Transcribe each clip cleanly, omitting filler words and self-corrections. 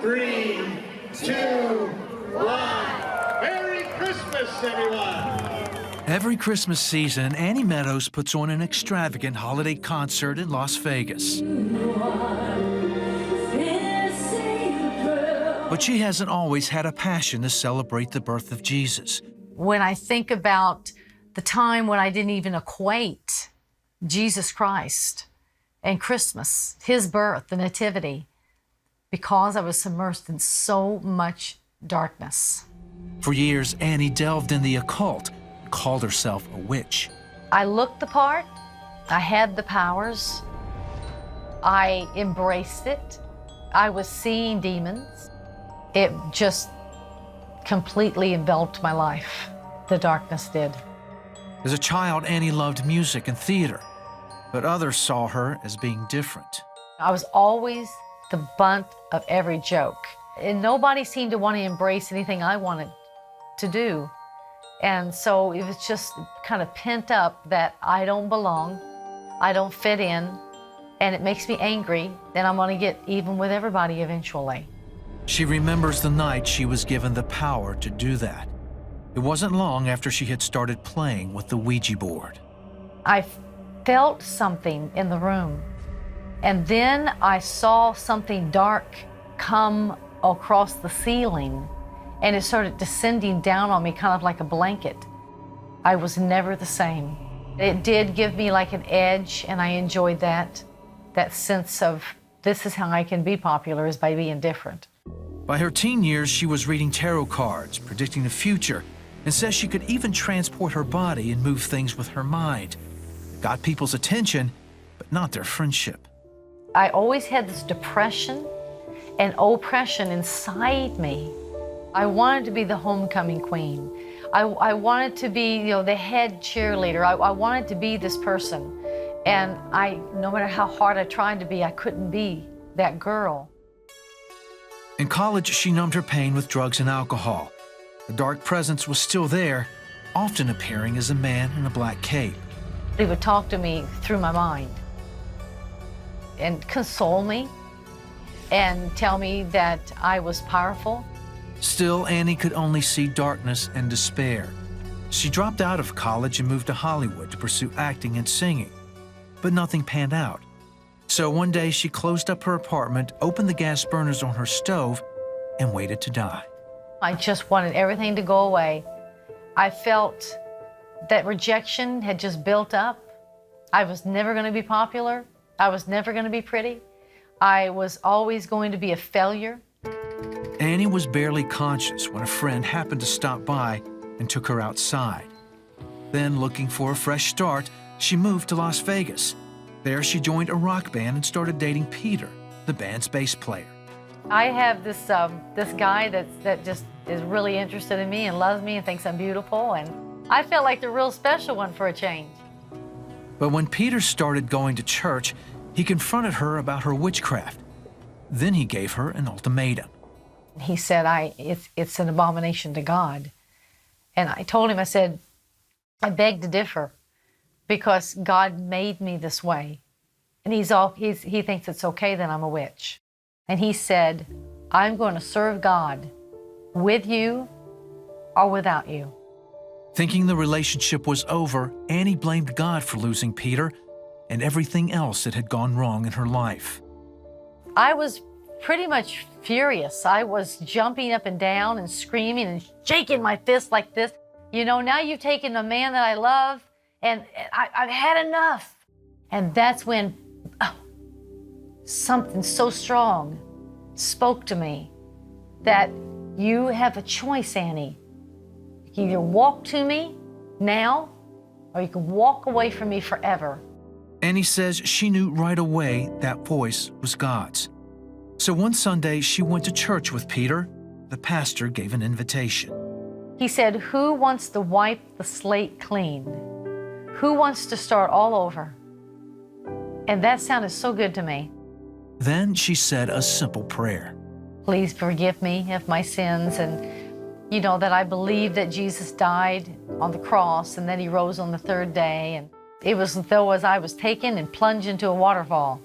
3, 2, 1. Merry Christmas, everyone! Every Christmas season, Annie Meadows puts on an extravagant holiday concert in Las Vegas. But she hasn't always had a passion to celebrate the birth of Jesus. When I think about the time when I didn't even equate Jesus Christ and Christmas, his birth, the nativity, because I was immersed in so much darkness. For years, Annie delved in the occult, called herself a witch. I looked the part, I had the powers, I embraced it, I was seeing demons. It just completely enveloped my life. The darkness did. As a child, Annie loved music and theater, but others saw her as being different. I was always the butt of every joke, and nobody seemed to want to embrace anything I wanted to do. And so it was just kind of pent up that I don't belong, I don't fit in, and it makes me angry, then I'm going to get even with everybody eventually. She remembers the night she was given the power to do that. It wasn't long after she had started playing with the Ouija board. I felt something in the room, and then I saw something dark come across the ceiling, and it started descending down on me kind of like a blanket. I was never the same. It did give me like an edge, and I enjoyed that sense of this is how I can be popular, is by being different. By her teen years, she was reading tarot cards, predicting the future, and says she could even transport her body and move things with her mind. Got people's attention, but not their friendship. I always had this depression and oppression inside me. I wanted to be the homecoming queen. I wanted to be, the head cheerleader. I wanted to be this person. And no matter how hard I tried to be, I couldn't be that girl. In college, she numbed her pain with drugs and alcohol. The dark presence was still there, often appearing as a man in a black cape. He would talk to me through my mind and console me and tell me that I was powerful. Still, Annie could only see darkness and despair. She dropped out of college and moved to Hollywood to pursue acting and singing, but nothing panned out. So one day she closed up her apartment, opened the gas burners on her stove, and waited to die. I just wanted everything to go away. I felt that rejection had just built up. I was never going to be popular. I was never going to be pretty. I was always going to be a failure. Annie was barely conscious when a friend happened to stop by and took her outside. Then, looking for a fresh start, she moved to Las Vegas. There, she joined a rock band and started dating Peter, the band's bass player. I have this guy that just is really interested in me and loves me and thinks I'm beautiful, and I felt like the real special one for a change. But when Peter started going to church, he confronted her about her witchcraft. Then he gave her an ultimatum. He said, it's an abomination to God. And I told him, I said, I beg to differ, because God made me this way. And he thinks it's okay that I'm a witch. And he said, I'm going to serve God with you or without you. Thinking the relationship was over, Annie blamed God for losing Peter and everything else that had gone wrong in her life. I was pretty much furious. I was jumping up and down and screaming and shaking my fist like this. Now you've taken a man that I love, and I've had enough. And that's when something so strong spoke to me that you have a choice, Annie. You can either walk to me now, or you can walk away from me forever. Annie says she knew right away that voice was God's. So one Sunday, she went to church with Peter. The pastor gave an invitation. He said, who wants to wipe the slate clean? Who wants to start all over? And that sounded so good to me. Then she said a simple prayer. Please forgive me of my sins, and that I believe that Jesus died on the cross and that he rose on the third day. And it was as though I was taken and plunged into a waterfall.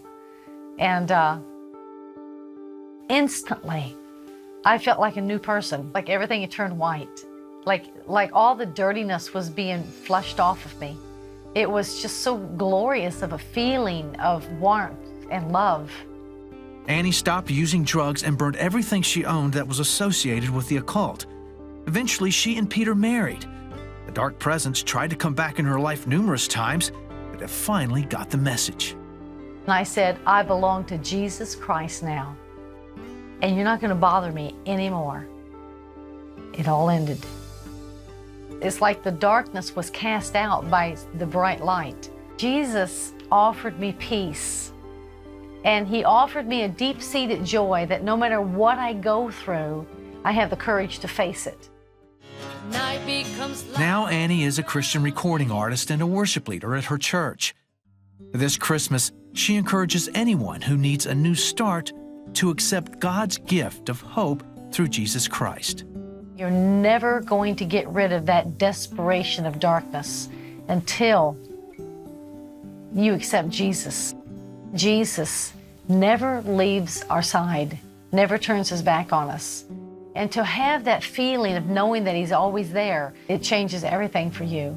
And instantly, I felt like a new person, like everything had turned white. Like all the dirtiness was being flushed off of me. It was just so glorious of a feeling of warmth and love. Annie stopped using drugs and burned everything she owned that was associated with the occult. Eventually, she and Peter married. The dark presence tried to come back in her life numerous times, but it finally got the message. And I said, I belong to Jesus Christ now, and you're not going to bother me anymore. It all ended. It's like the darkness was cast out by the bright light. Jesus offered me peace, and He offered me a deep-seated joy that no matter what I go through, I have the courage to face it. Now Annie is a Christian recording artist and a worship leader at her church. This Christmas, she encourages anyone who needs a new start to accept God's gift of hope through Jesus Christ. You're never going to get rid of that desperation of darkness until you accept Jesus. Jesus never leaves our side, never turns His back on us. And to have that feeling of knowing that He's always there, it changes everything for you.